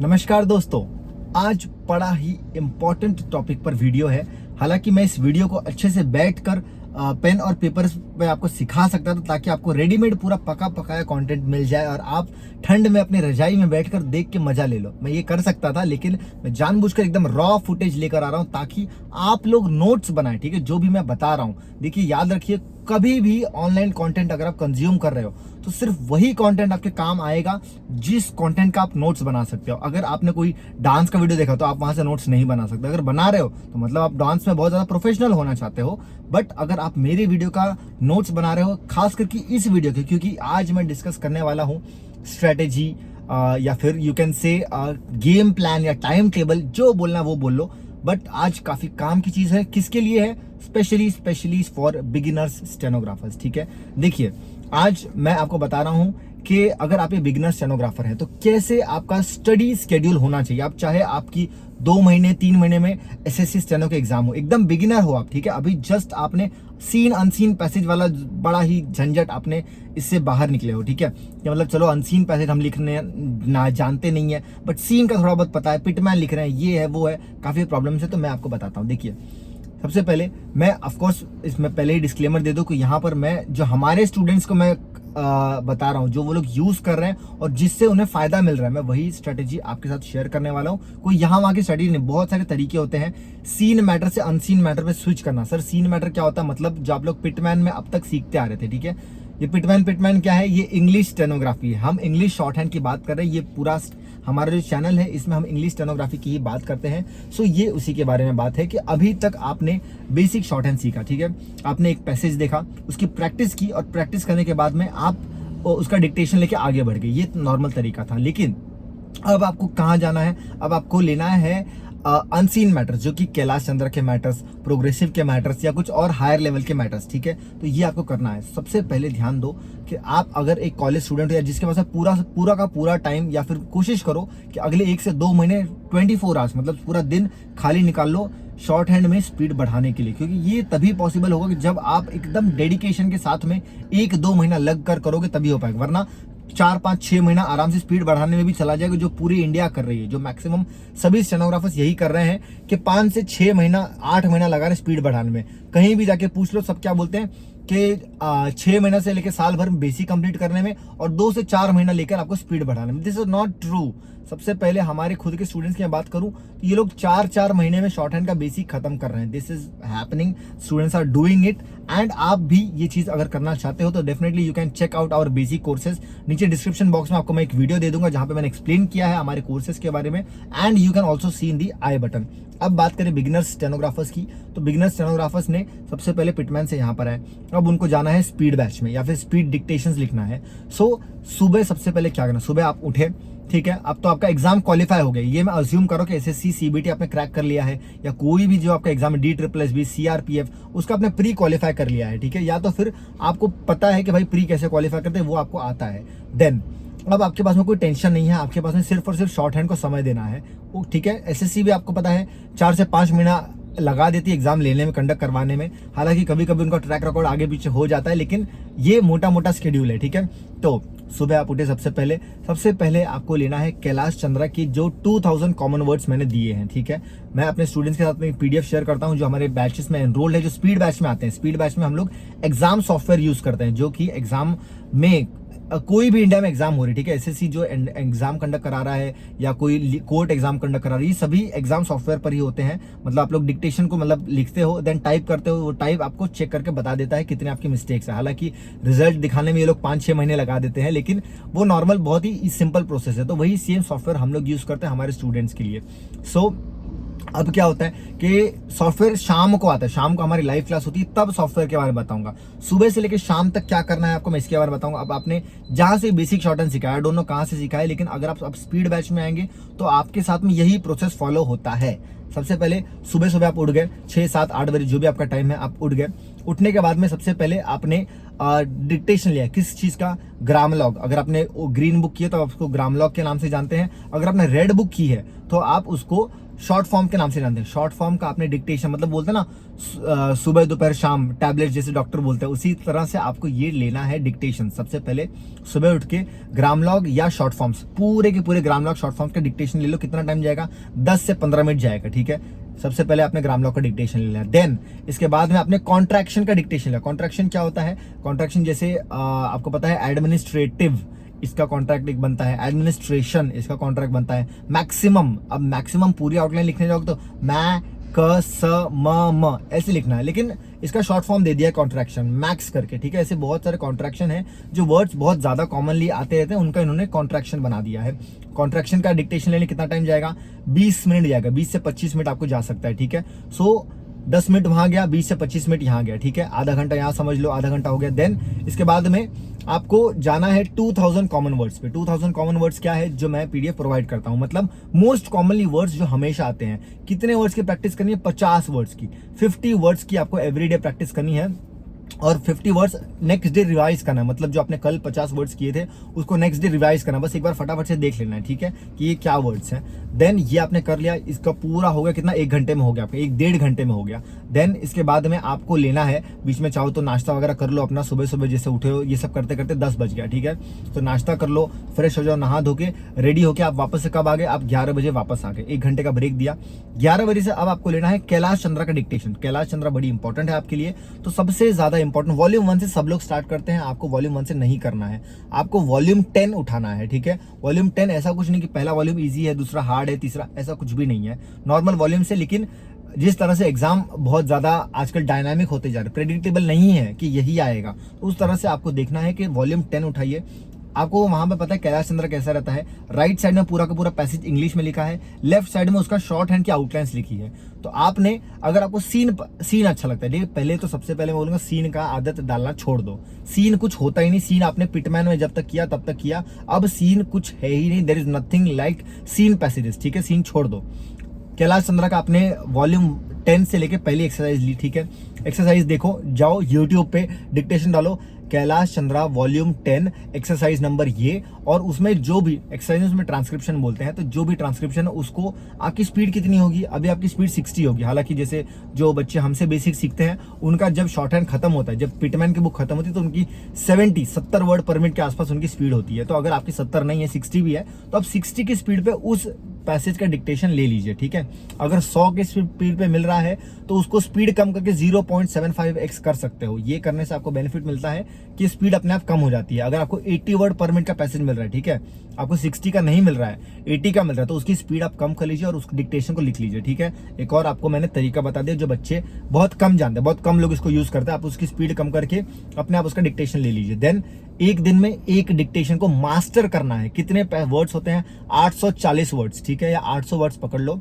नमस्कार दोस्तों, आज बड़ा ही इम्पोर्टेंट टॉपिक पर वीडियो है। हालांकि मैं इस वीडियो को अच्छे से बैठकर पेन और पेपर पे आपको सिखा सकता था ताकि आपको रेडीमेड पूरा पका पकाया कंटेंट मिल जाए और आप ठंड में अपनी रजाई में बैठकर देख के मजा ले लो। मैं ये कर सकता था, लेकिन मैं जानबूझकर एकदम रॉ फुटेज लेकर आ रहा हूँ ताकि आप लोग नोट्स बनाएं। ठीक है, जो भी मैं बता रहा हूँ, देखिए याद रखिए, कभी भी ऑनलाइन कंटेंट अगर आप कंज्यूम कर रहे हो तो सिर्फ वही कंटेंट आपके काम आएगा जिस कंटेंट का आप नोट्स बना सकते हो। अगर आपने कोई डांस का वीडियो देखा तो आप वहां से नोट्स नहीं बना सकते। अगर बना रहे हो तो मतलब आप डांस में बहुत ज्यादा प्रोफेशनल होना चाहते हो। बट अगर आप मेरी वीडियो का नोट्स बना रहे हो, खास करके इस वीडियो के, क्योंकि आज मैं डिस्कस करने वाला हूँ स्ट्रेटेजी या फिर you can say game plan या टाइम टेबल, जो बोलना वो बोल लो। बट आज काफी काम की चीज है। किसके लिए है? Specially for beginners stenographers. ठीक है, देखिए आज मैं आपको बता रहा हूं कि अगर आप ये बिगिनर स्टेनोग्राफर हैं तो कैसे आपका स्टडी स्केड्यूल होना चाहिए। आप चाहे आपकी 2 महीने 3 महीने में एसएससी स्टेनो के एग्जाम हो, एकदम बिगिनर हो आप, ठीक है, अभी जस्ट आपने सीन अनसीन पैसेज वाला बड़ा ही झंझट, आपने इससे बाहर निकले हो। ठीक है, कि मतलब चलो अनसीन पैसेज हम लिखने ना जानते नहीं है, बट सीन का थोड़ा बहुत पता है, पिटमैन लिख रहे हैं, ये है वो है, काफी प्रॉब्लम्स है। तो मैं आपको बताता हूँ। देखिए, सबसे पहले मैं ऑफकोर्स इसमें पहले ही डिस्क्लेमर दे दूं कि यहाँ पर मैं जो हमारे स्टूडेंट्स को मैं बता रहा हूँ, जो वो लोग यूज कर रहे हैं और जिससे उन्हें फायदा मिल रहा है, मैं वही स्ट्रेटेजी आपके साथ शेयर करने वाला हूँ। कोई यहाँ वहाँ की स्टडी नहीं, बहुत सारे तरीके होते हैं सीन मैटर से अनसीन मैटर पे स्विच करना। सर सीन मैटर क्या होता है? मतलब जो आप लोग पिटमैन में अब तक सीखते आ रहे थे। ठीक है, ये पिटमैन क्या है? ये इंग्लिश स्टेनोग्राफी है। हम इंग्लिश शॉर्ट हैंड की बात कर रहे हैं। ये पूरा हमारा जो चैनल है इसमें हम इंग्लिश स्टेनोग्राफी की ही बात करते हैं। सो ये उसी के बारे में बात है कि अभी तक आपने बेसिक शॉर्ट हैंड सीखा। ठीक है, आपने एक पैसेज देखा, उसकी प्रैक्टिस की और प्रैक्टिस करने के बाद में आप उसका डिक्टेशन लेके आगे बढ़ गए। ये नॉर्मल तरीका था। लेकिन अब आपको कहाँ जाना है? अब आपको लेना है अनसीन मैटर्स, जो कि कैलाश चंद्र के मैटर्स, प्रोग्रेसिव के मैटर्स या कुछ और हायर लेवल के मैटर्स। ठीक है, तो ये आपको करना है। सबसे पहले ध्यान दो कि आप अगर एक कॉलेज स्टूडेंट हो या जिसके पास पूरा का पूरा टाइम, या फिर कोशिश करो कि अगले 1 से 2 महीने 24 आवर्स, मतलब पूरा दिन खाली निकाल लो शॉर्ट हैंड में स्पीड बढ़ाने के लिए। क्योंकि ये तभी पॉसिबल होगा कि जब आप एकदम डेडिकेशन के साथ में 1-2 महीना लग कर करोगे, तभी हो पाएगा। वरना 4-5-6 महीना आराम से स्पीड बढ़ाने में भी चला जाएगा, जो पूरी इंडिया कर रही है, जो मैक्सिमम सभी स्टेनोग्राफर्स यही कर रहे हैं कि 5 से 6 महीना 8 महीना लगा रहे स्पीड बढ़ाने में। कहीं भी जाके पूछ लो, सब क्या बोलते हैं कि 6 महीना से लेकर साल भर बेसिक कंप्लीट करने में और 2 से 4 महीना लेकर आपको स्पीड बढ़ाने में। This is not true. सबसे पहले हमारे खुद के स्टूडेंट्स की बात करूं तो ये लोग 4-4 महीने में शॉर्ट हैंड का बेसिक खत्म कर रहे हैं। This is happening, students are doing it. And आप भी ये चीज अगर करना चाहते हो तो definitely you can check out our basic courses. नीचे डिस्क्रिप्शन बॉक्स में आपको मैं एक वीडियो दे दूंगा जहां पे मैंने एक्सप्लेन किया है हमारे कोर्सेज के बारे में, and you can also see in the I button. अब बात करें बिगिनर स्टेनोग्राफर्स की, तो बिगिनर स्टेनोग्राफर्स ने सबसे पहले पिटमैन से यहाँ पर आए, अब उनको जाना है स्पीड बैच में या फिर स्पीड डिक्टेशंस लिखना है। सो सुबह सबसे पहले क्या करना? सुबह आप उठे, ठीक है, अब तो आपका एग्जाम क्वालिफाई हो गया। ये मैं अज्यूम करो कि एसएससी सीबीटी आपने क्रैक कर लिया है, या कोई भी जो आपका एग्जाम है DSSS सीआरपीएफ, उसका आपने प्री क्वालिफाई कर लिया है। ठीक है, या तो फिर आपको पता है कि भाई प्री कैसे क्वालिफाई करते हैं, वो आपको आता है। देन अब आपके पास में कोई टेंशन नहीं है, आपके पास में सिर्फ और सिर्फ शॉर्ट हैंड को समय देना है। वो ठीक है, एसएससी भी आपको पता है 4 से 5 महीना लगा देती है एग्जाम लेने में, कंडक्ट करवाने में। हालांकि कभी कभी उनका ट्रैक रिकॉर्ड आगे पीछे हो जाता है, लेकिन ये मोटा मोटा स्केड्यूल है। ठीक है, तो सुबह आप उठे, सबसे पहले आपको लेना है कैलाश चंद्रा की जो 2000 कॉमन वर्ड्स मैंने दिए हैं। ठीक है, मैं अपने स्टूडेंट्स के साथ में पीडीएफ शेयर करता हूं जो हमारे बैचेस में एनरोल्ड है, जो स्पीड बैच में आते हैं। स्पीड बैच में हम लोग एग्जाम सॉफ्टवेयर यूज करते हैं, जो कि एग्जाम में कोई भी इंडिया में एग्जाम हो रही है, ठीक है, एसएससी जो एग्जाम कंडक्ट करा रहा है या कोई कोर्ट एग्जाम कंडक्ट करा रही है, सभी एग्जाम सॉफ्टवेयर पर ही होते हैं। मतलब आप लोग डिक्टेशन को मतलब लिखते हो, देन टाइप करते हो, वो टाइप आपको चेक करके बता देता है कितने आपकी मिस्टेक्स है। हालांकि रिजल्ट दिखाने में ये लोग 5-6 महीने लगा देते हैं, लेकिन वो नॉर्मल बहुत ही सिंपल प्रोसेस है। तो वही सेम सॉफ्टवेयर हम लोग यूज करते हैं हमारे स्टूडेंट्स के लिए। सो अब क्या होता है कि सॉफ्टवेयर शाम को आता है, शाम को हमारी लाइव क्लास होती है, तब सॉफ्टवेयर के बारे में बताऊंगा। सुबह से लेकर शाम तक क्या करना है आपको, मैं इसके बारे में बताऊंगा। अब आपने जहां से बेसिक शॉर्ट हैंड सीखा है, आई डोंट नो कहां से सीखा है, लेकिन अगर आप स्पीड बैच में आएंगे तो आपके साथ में यही प्रोसेस फॉलो होता है। सबसे पहले सुबह आप उठ गए, 6-7-8 बजे जो भी आपका टाइम है, आप उठ गए। उठने के बाद में सबसे पहले आपने डिक्टेशन लिया, किस चीज का? ग्राम लॉग। अगर आपने ग्रीन बुक की है तो आप उसको ग्राम लॉग के नाम से जानते हैं। अगर आपने रेड बुक की है तो आप उसको शॉर्ट फॉर्म के नाम से जानते हैं। शॉर्ट फॉर्म का आपने डिक्टेशन मतलब बोलते हैं ना सुबह दोपहर शाम टैबलेट जैसे डॉक्टर बोलते हैं, उसी तरह से आपको ये लेना है डिक्टेशन। सबसे पहले सुबह उठ के ग्राम लॉग या शॉर्ट फॉर्म्स पूरे के पूरे ग्राम लॉग शॉर्ट फॉर्म्स का डिक्टेशन ले लो। कितना टाइम जाएगा? 10 से 15 मिनट जाएगा, ठीक है। सबसे पहले आपने ग्राम लॉग का डिक्टेशन ले लिया, देन इसके बाद में आपने कॉन्ट्रैक्शन का डिक्टेशन लिया। कॉन्ट्रैक्शन क्या होता है? कॉन्ट्रैक्शन जैसे आपको पता है एडमिनिस्ट्रेटिव इसका कॉन्ट्रैक्ट एक बनता है, एडमिनिस्ट्रेशन इसका कॉन्ट्रैक्ट बनता है, मैक्सिमम। अब मैक्सिमम पूरी आउटलाइन लिखने जाओगे तो मैं क स म ऐसे लिखना है, लेकिन इसका शॉर्ट फॉर्म दे दिया है कॉन्ट्रैक्शन मैक्स करके, ठीक है। ऐसे बहुत सारे कॉन्ट्रैक्शन है जो वर्ड्स बहुत ज्यादा कॉमनली आते रहते हैं, उनका इन्होंने कॉन्ट्रैक्शन बना दिया है। कॉन्ट्रैक्शन का डिक्टेशन लेने कितना टाइम जाएगा? 20 मिनट जाएगा, 20 से 25 मिनट आपको जा सकता है, ठीक है। सो 10 मिनट वहां गया, 20 से 25 मिनट यहाँ गया, ठीक है। आधा घंटा यहाँ समझ लो, आधा घंटा हो गया। देन इसके बाद में आपको जाना है 2000 कॉमन वर्ड्स पे। 2000 कॉमन वर्ड्स क्या है? जो मैं पीडीएफ प्रोवाइड करता हूं, मतलब मोस्ट कॉमनली वर्ड्स जो हमेशा आते हैं। कितने वर्ड्स की प्रैक्टिस करनी है? 50 वर्ड्स की, 50 वर्ड्स की आपको एवरीडे प्रैक्टिस करनी है। और 50 वर्ड्स नेक्स्ट डे रिवाइज करना है, मतलब जो आपने कल 50 वर्ड्स किए थे उसको नेक्स्ट डे रिवाइज करना, बस एक बार फटाफट से देख लेना है, ठीक है, कि ये क्या वर्ड्स हैं। देन ये आपने कर लिया, इसका पूरा हो गया कितना? 1 घंटे में हो गया आपका, 1-1.5 घंटे में हो गया। देन इसके बाद में आपको लेना है, बीच में चाहो तो नाश्ता वगैरह कर लो अपना, सुबह सुबह जैसे उठे हो, ये सब करते करते 10 बज गया, ठीक है। तो नाश्ता कर लो, फ्रेश हो जाओ, नहा धो के रेडी होके आप वापस से कब आ गए? आप 11 बजे वापस आ गए, 1 घंटे का ब्रेक दिया। 11 बजे से अब आपको लेना है कैलाश चंद्रा का डिक्टेशन। कैलाश चंद्रा बड़ी इंपॉर्टेंट है आपके लिए, तो सबसे ज्यादा इंपॉर्टेंट वॉल्यूम 1 से सब लोग स्टार्ट करते हैं, आपको वॉल्यूम 1 से नहीं करना है, आपको वॉल्यूम 10 उठाना है, ठीक है। वॉल्यूम 10 ऐसा कुछ नहीं कि पहला वॉल्यूम इजी है, दूसरा हार्ड है, तीसरा, ऐसा कुछ भी नहीं है, नॉर्मल वॉल्यूम से। लेकिन जिस तरह से एग्जाम बहुत ज्यादा आजकल डायनामिक होते जा रहे, प्रेडिक्टेबल नहीं है कि यही आएगा, तो उस तरह से आपको देखना है कि वॉल्यूम 10 उठाइए। आपको वहां पे पता है कैलाश चंद्र कैसा रहता है, राइट साइड में पूरा का पूरा पैसेज इंग्लिश में लिखा है, लेफ्ट साइड में उसका शॉर्ट हैंड की आउटलाइंस लिखी है। तो आपने, अगर आपको सीन अच्छा लगता है, पहले तो सबसे पहले मैं बोलूंगा सीन का आदत डालना छोड़ दो। सीन कुछ होता ही नहीं, सीन आपने पिटमैन में जब तक किया तब तक किया, अब सीन कुछ है ही नहीं, there is nothing like seen passages, ठीक है। सीन छोड़ दो। कैलाश चंद्रा का आपने वॉल्यूम 10 से लेके पहली एक्सरसाइज ली, ठीक है। एक्सरसाइज देखो, जाओ यूट्यूब पे डिक्टेशन डालो Kailash Chandra volume 10 exercise number ये, और उसमें जो भी एक्सरसाइज में ट्रांसक्रिप्शन बोलते हैं, तो जो भी ट्रांसक्रिप्शन है उसको, आपकी स्पीड कितनी होगी? अभी आपकी स्पीड 60 होगी। हालांकि जैसे जो बच्चे हमसे बेसिक सीखते हैं उनका जब शॉर्ट हैंड खत्म होता है, जब पिटमैन की बुक खत्म होती है, तो उनकी 70 वर्ड पर मिनट के आसपास उनकी स्पीड होती है। तो अगर आपकी 70 नहीं है, 60 भी है, तो आप 60 की स्पीड पे उस पैसेज का डिक्टेशन ले लीजिए, ठीक है। अगर 100 की स्पीड पे मिल रहा है तो उसको स्पीड कम करके 0.75x कर सकते हो। ये करने से आपको बेनिफिट मिलता है कि स्पीड अपने आप कम हो जाती है। अगर आपको 80 वर्ड पर मिनट का पैसेज मिल रहा है, ठीक है, आपको 60 का नहीं मिल रहा है, 80 का मिल रहा है, तो उसकी स्पीड आप कम कर लीजिए और उस डिक्टेशन को लिख लीजिए, ठीक है। एक और आपको मैंने तरीका बता दिया, जो बच्चे बहुत कम जानते हैं, बहुत कम लोग इसको यूज करते हैं, आप उसकी स्पीड कम करके अपने आप उसका डिक्टेशन ले लीजिए। देन एक दिन में एक डिक्टेशन को मास्टर करना है। कितने वर्ड्स होते हैं? 840 वर्ड्स, ठीक है, या 800 वर्ड्स पकड़ लो,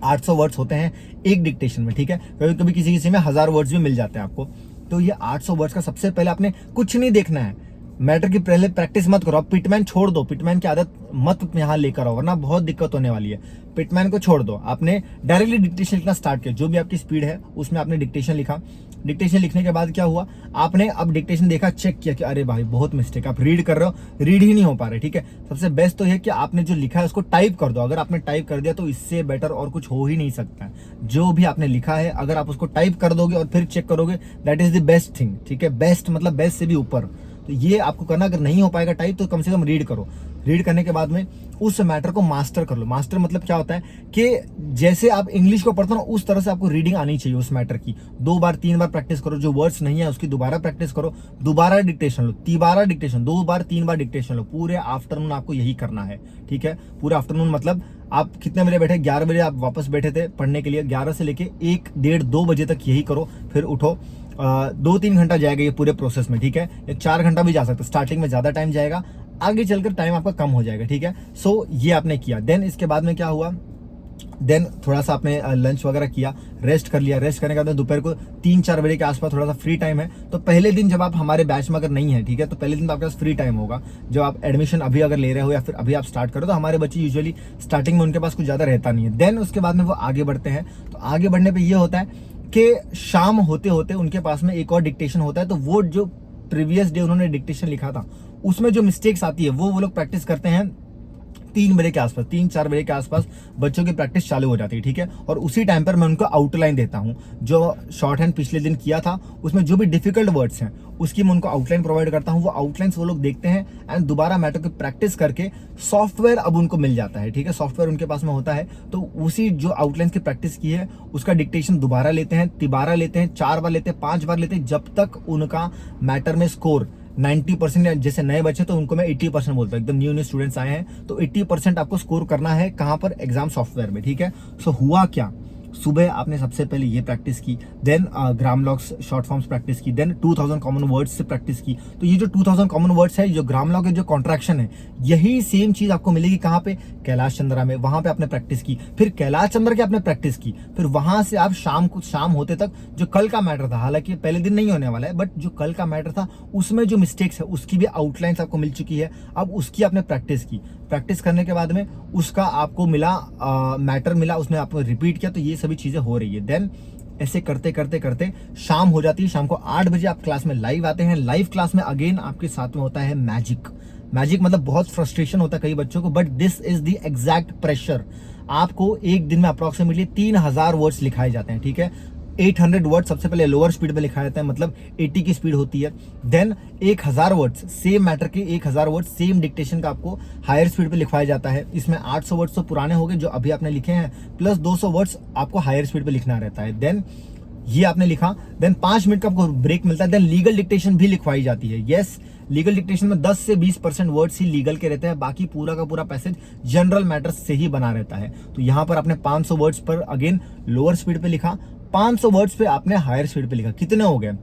800 वर्ड्स होते हैं एक डिक्टेशन में, ठीक है। कभी कभी किसी किसी में 1000 वर्ड्स भी मिल जाते हैं आपको। तो ये 800 वर्ड्स का सबसे पहले आपने कुछ नहीं देखना है, मैटर की पहले प्रैक्टिस मत करो। आप पिटमैन छोड़ दो, पिटमैन की आदत मत यहाँ लेकर आओ, वरना बहुत दिक्कत होने वाली है। पिटमैन को छोड़ दो, आपने डायरेक्टली डिक्टेशन लिखना स्टार्ट किया। जो भी आपकी स्पीड है उसमें आपने डिक्टेशन लिखा। डिक्टेशन लिखने के बाद क्या हुआ? आपने अब डिक्टेशन देखा, चेक किया कि अरे भाई बहुत मिस्टेक, आप रीड कर रहे हो, रीड ही नहीं हो पा रहे, ठीक है। सबसे बेस्ट तो है कि आपने जो लिखा है उसको टाइप कर दो। अगर आपने टाइप कर दिया तो इससे बेटर और कुछ हो ही नहीं सकता है। जो भी आपने लिखा है अगर आप उसको टाइप कर दोगे और फिर चेक करोगे, that is the best thing, ठीक है। बेस्ट मतलब बेस्ट से भी ऊपर। तो ये आपको करना, अगर नहीं हो पाएगा टाइप तो कम से कम रीड करो। रीड करने के बाद में उस मैटर को मास्टर कर लो। मास्टर मतलब क्या होता है कि जैसे आप इंग्लिश को पढ़ते हो ना, उस तरह से आपको रीडिंग आनी चाहिए उस मैटर की। 2 बार 3 बार प्रैक्टिस करो, जो वर्ड्स नहीं है उसकी दोबारा प्रैक्टिस करो, दोबारा डिक्टेशन लो, 3 डिक्टेशन, 2 बार 3 बार डिक्टेशन लो। पूरे आफ्टरनून आपको यही करना है, ठीक है। पूरे आफ्टरनून मतलब आप कितने बजे बैठे? 11 बजे आप वापस बैठे थे पढ़ने के लिए, 11 से लेके 1, 1:30, 2 बजे तक यही करो। फिर उठो, 2-3 घंटा जाएगा ये पूरे प्रोसेस में, ठीक है। या 4 घंटा भी जा सकते, स्टार्टिंग में ज्यादा टाइम जाएगा, आगे चलकर टाइम आपका कम हो जाएगा, ठीक है। सो ये आपने किया। देन इसके बाद में क्या हुआ? देन थोड़ा सा आपने लंच वगैरह किया, रेस्ट कर लिया। रेस्ट करने के बाद दोपहर को 3-4 बजे के आसपास थोड़ा सा फ्री टाइम है। तो पहले दिन जब आप हमारे बैच में अगर नहीं है, ठीक है, तो पहले दिन तो आपके पास फ्री टाइम होगा। जब आप एडमिशन अभी अगर ले रहे हो या फिर अभी आप स्टार्ट करो, तो हमारे बच्चे यूजुअली स्टार्टिंग में उनके पास कुछ ज्यादा रहता नहीं है। देन उसके बाद में वो आगे बढ़ते हैं। तो आगे बढ़ने पर यह होता है कि शाम होते होते उनके पास में एक और डिक्टेशन होता है। तो वो जो प्रीवियस डे उन्होंने डिक्टेशन लिखा था उसमें जो मिस्टेक्स आती है वो लोग प्रैक्टिस करते हैं 3 बजे के आसपास, 3-4 बजे के आसपास बच्चों की प्रैक्टिस चालू हो जाती है, ठीक है। और उसी टाइम पर मैं उनको आउटलाइन देता हूँ, जो शॉर्ट हैंड पिछले दिन किया था उसमें जो भी डिफिकल्ट वर्ड्स हैं उसकी मैं उनको आउटलाइन प्रोवाइड करता हूँ। वो आउटलाइंस वो लोग देखते हैं एंड दोबारा मैटर की प्रैक्टिस करके सॉफ्टवेयर अब उनको मिल जाता है, ठीक है। सॉफ्टवेयर उनके पास में होता है, तो उसी जो आउटलाइन की प्रैक्टिस की है उसका डिक्टेशन दोबारा लेते हैं, तिबारा लेते हैं, 4 बार लेते हैं, 5 बार लेते हैं, जब तक उनका मैटर में स्कोर 90%, जैसे नए बच्चे तो उनको मैं 80% बोलता हूँ, एकदम न्यू स्टूडेंट्स आए हैं तो 80% आपको स्कोर करना है। कहाँ पर? एग्जाम सॉफ्टवेयर में, ठीक है। सो हुआ क्या, सुबह आपने सबसे पहले ये प्रैक्टिस की, देन ग्राम लॉग्स शॉर्ट फॉर्म्स प्रैक्टिस की, देन 2000 कॉमन वर्ड्स से प्रैक्टिस की। तो ये जो 2000 कॉमन वर्ड्स है, जो ग्राम लॉग है, जो कॉन्ट्रैक्शन है, यही सेम चीज आपको मिलेगी कहाँ पे? कैलाश चंद्रा में। वहां पे आपने प्रैक्टिस की, फिर कैलाश चंद्र की आपने प्रैक्टिस की, फिर वहां से आप शाम होते तक जो कल का मैटर था, हालांकि पहले दिन नहीं होने वाला है, बट जो कल का मैटर था उसमें जो मिस्टेक्स है उसकी भी आउटलाइंस आपको मिल चुकी है। अब उसकी आपने प्रैक्टिस की, प्रैक्टिस करने के बाद में उसका आपको मिला मैटर मिला, उसने आपको रिपीट किया, तो ये सभी चीजें हो रही है। देन ऐसे करते करते करते शाम हो जाती है। शाम को 8 बजे आप क्लास में लाइव आते हैं। लाइव क्लास में अगेन आपके साथ में होता है मैजिक। मैजिक मतलब बहुत फ्रस्ट्रेशन होता है कई बच्चों को, but this is the exact pressure. आपको एक दिन में अप्रोक्सीमेटली 3000 वर्ड्स लिखाए जाते हैं, ठीक है। 800 वर्ड सबसे पहले लोअर स्पीड पे लिखा जाता है, मतलब 80 की स्पीड होती है। देन 1000 वर्ड्स सेम मैटर के 1000 वर्ड्स सेम डिक्टेशन का आपको हायर स्पीड पे लिखवाया जाता है। इसमें 800 वर्ड्स तो पुराने हो गए जो अभी आपने लिखे हैं, प्लस 200 वर्ड्स आपको हायर स्पीड पे लिखना रहता है। देन ये आपने लिखा, देन 5 मिनट का आपको ब्रेक मिलता है। देन लीगल डिक्टेशन भी लिखवाई जाती है। यस, लीगल डिक्टेशन में 10 से 20% वर्ड्स ही लीगल के रहते हैं, बाकी पूरा का पूरा पैसेज जनरल मैटर्स से ही बना रहता है। तो यहाँ पर आपने 500 वर्ड्स पर अगेन लोअर स्पीड पे लिखा, 500 वर्ड्स पे आपने हायर स्पीड पे लिखा। कितने हो गए?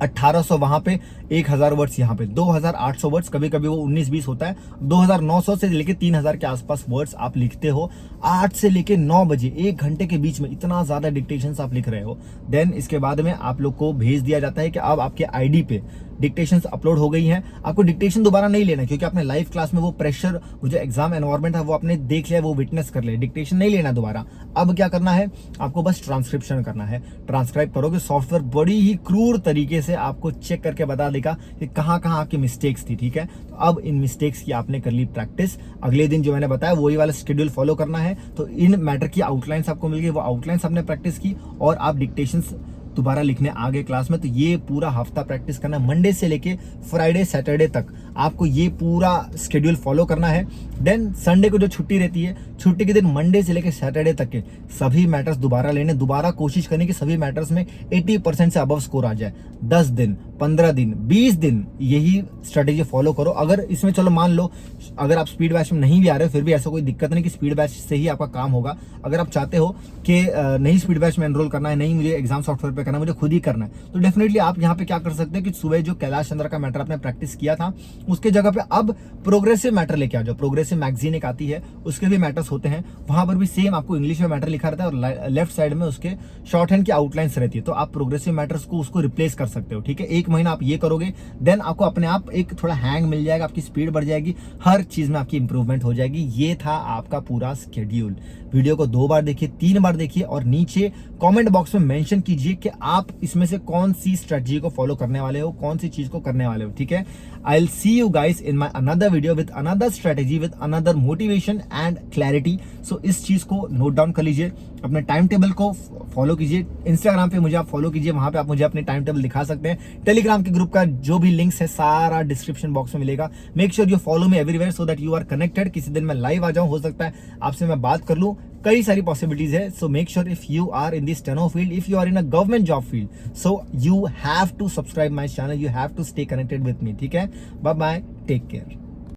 1800 वहां पे, 1000 वर्ड्स यहाँ पे, 2800 वर्ड्स, कभी कभी वो 19-20 होता है। 2900 से लेके 3000 के आसपास वर्ड्स आप लिखते हो 8 से लेके 9 बजे, 1 घंटे के बीच में इतना ज्यादा डिक्टेशंस आप लिख रहे हो। देन इसके बाद में आप लोग को भेज दिया जाता है कि अब आपके आईडी पे डिक्टेशंस अपलोड हो गई हैं। आपको डिक्टेशन दोबारा नहीं लेना, क्योंकि आपने लाइव क्लास में वो प्रेशर, वो जो एग्जाम एनवायरनमेंट है वो आपने देख लिया, वो विटनेस कर लिया। डिक्टेशन नहीं लेना दोबारा। अब क्या करना है? आपको बस ट्रांसक्रिप्शन करना है। ट्रांसक्राइब करोगे, सॉफ्टवेयर बड़ी ही क्रूर तरीके से आपको चेक करके बता देगा कि कहाँ कहाँ आपकी मिस्टेक्स थी, ठीक है। तो अब इन मिस्टेक्स की आपने कर ली प्रैक्टिस। अगले दिन जो मैंने बताया वही वाला शेड्यूल फॉलो करना है। तो इन मैटर की आउटलाइंस आपको मिल गई, वो आउटलाइंस आपने प्रैक्टिस की और आप डिक्टेशंस दोबारा लिखने आ गए क्लास में। तो ये पूरा हफ्ता प्रैक्टिस करना है, मंडे से लेके फ्राइडे सैटरडे तक आपको ये पूरा शेड्यूल फॉलो करना है। देन संडे को जो छुट्टी रहती है, छुट्टी के दिन मंडे से लेके सैटरडे तक के सभी मैटर्स दोबारा लेने, दोबारा कोशिश करने की सभी मैटर्स में 80% से अबव स्कोर आ जाए। 10 दिन, 15 दिन, 20 दिन यही स्ट्रेटेजी फॉलो करो। अगर इसमें चलो मान लो अगर आप स्पीड बैच में नहीं भी आ रहे हो, फिर भी ऐसा कोई दिक्कत नहीं कि स्पीड बैच से ही आपका काम होगा। अगर आप चाहते हो कि नहीं स्पीड बैच में एनरोल करना है, नहीं मुझे एग्जाम सॉफ्टवेयर पे करना है, मुझे खुद ही करना है, तो डेफिनेटली आप यहाँ पे क्या कर सकते हैं कि सुबह जो कैलाश चंद्र का मैटर आपने प्रैक्टिस किया था उसके जगह पे अब प्रोग्रेसिव मैटर लेके आ जाओ। प्रोग्रेसिव मैगजीन एक आती है, उसके भी मैटर्स होते हैं, वहां पर भी सेम आपको इंग्लिश में मैटर लिखा रहता है और लेफ्ट साइड में उसके शॉर्ट हैंड की आउटलाइंस रहती है। तो आप प्रोग्रेसिव मैटर्स को उसको रिप्लेस कर सकते हो, ठीक है। 1 महीना आप ये करोगे, देन आपको अपने आप एक थोड़ा हैंग मिल जाएगा, आपकी स्पीड बढ़ जाएगी, हर चीज में आपकी इंप्रूवमेंट हो जाएगी। ये था आपका पूरा शेड्यूल। वीडियो को 2 बार देखिए, 3 बार देखिए और नीचे कमेंट बॉक्स में मेंशन कीजिए कि आप इसमें से कौन सी स्ट्रेटजी को फॉलो करने वाले हो, कौन सी चीज को करने वाले हो, ठीक है। I will see you guys in my another video with another strategy, with another motivation and clarity. So इस चीज को नोट डाउन कर लीजिए, अपने टाइम टेबल को फॉलो कीजिए। इंस्टाग्राम पे मुझे आप फॉलो कीजिए, वहां पे आप मुझे अपने टाइम टेबल दिखा सकते हैं। टेलीग्राम के ग्रुप का जो भी लिंक्स है सारा डिस्क्रिप्शन बॉक्स में मिलेगा। Make sure you follow me everywhere so that you are connected. किसी दिन मैं लाइव आ जाऊं, हो सकता है आपसे मैं बात कर लूं, कई सारी पॉसिबिलिटीज है। So make sure if you are in this steno field, if you are in a government job field, so you have to subscribe my channel, you have to stay connected with me, ठीक है। Bye bye, take care.